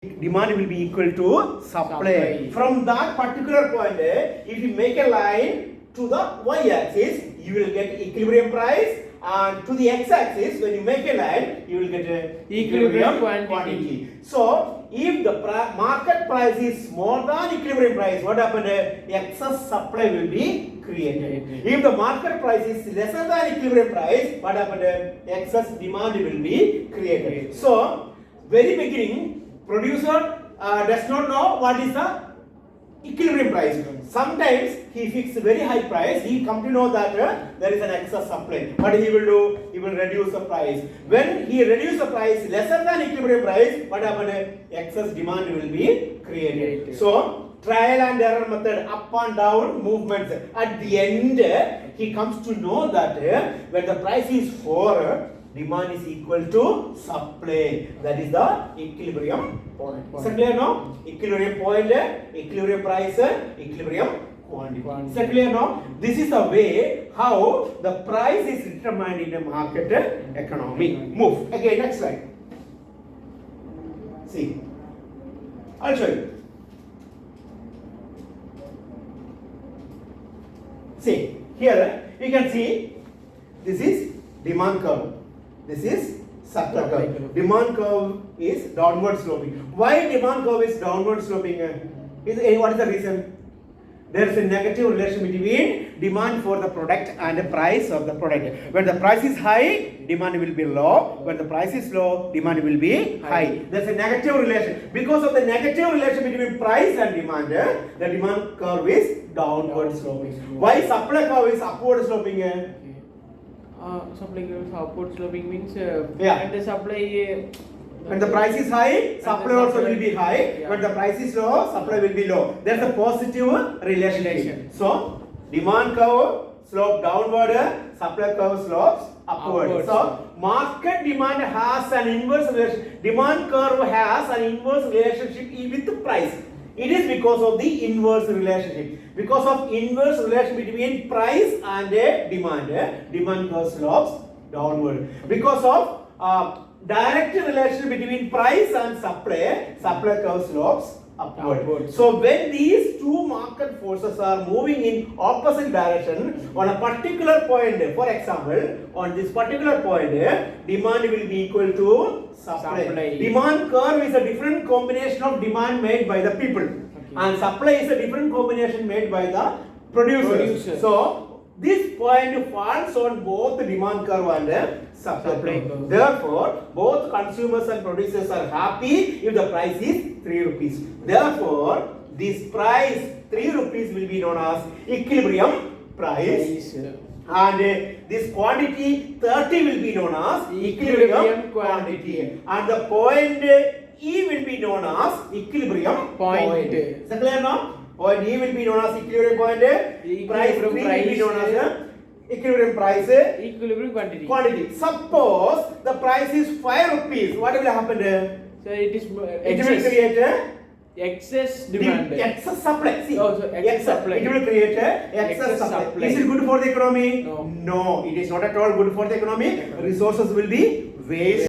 demand will be equal to supply. From that particular point, if you make a line to the y-axis, you will get equilibrium price, and to the x-axis, when you make a line, you will get equilibrium quantity. So, if the market price is more than equilibrium price, what happened? Excess supply will be created. If the market price is lesser than equilibrium price, what happened? Excess demand will be created. So, very beginning, producer does not know what is the equilibrium price. Sometimes he fixes very high price. He come to know that there is an excess supply. What he will do? He will reduce the price. When he reduce the price lesser than equilibrium price, what happened? Excess demand will be created. So trial and error method, up and down movements. At the end, he comes to know that when the price is 4, demand is equal to supply. That is the equilibrium point. Is it clear now? Equilibrium point, equilibrium price, equilibrium quantity. Is it clear now? This is the way how the price is determined in the market economy. Move. Again, next slide. See. I'll show you. See, here you can see this is demand curve. This is supply curve. Demand curve is downward sloping. Why demand curve is downward sloping? What is the reason? There is a negative relation between demand for the product and the price of the product. When the price is high, demand will be low. When the price is low, demand will be high. There is a negative relation. Because of the negative relation between price and demand, the demand curve is downward sloping. Why supply curve is upward sloping? Supply curve upward sloping means and the supply when the price is high, supply also will be high. Yeah. When the price is low, supply will be low. There is a positive relationship. So demand curve slope downward, supply curve slopes upward. So market demand has an inverse relationship. Demand curve has an inverse relationship with the price. It is because of the inverse relationship. Because of inverse relation between price and demand, demand curve slopes downward. Because of direct relation between price and supply, supply curve slopes upward. So when these two market forces are moving in opposite direction on a particular point, for example, on this particular point, demand will be equal to supply. Demand curve is a different combination of demand made by the people, and supply is a different combination made by the producers. So this point falls on both demand curve and supply curve. Therefore, both consumers and producers are happy if the price is 3 rupees. Therefore, this price 3 rupees will be known as equilibrium price. And this quantity 30 will be known as equilibrium quantity. And the point E will be known as equilibrium point. Is that clear now? Point E will be known as equilibrium point. Price 3 will be known as equilibrium price. Equilibrium quantity. Suppose the price is 5 rupees. What will happen? So it will create excess demand. Excess supply. See, excess supply. It will create excess supply. Is it good for the economy? No. No, it is not at all good for the economy. Resources will be wasted.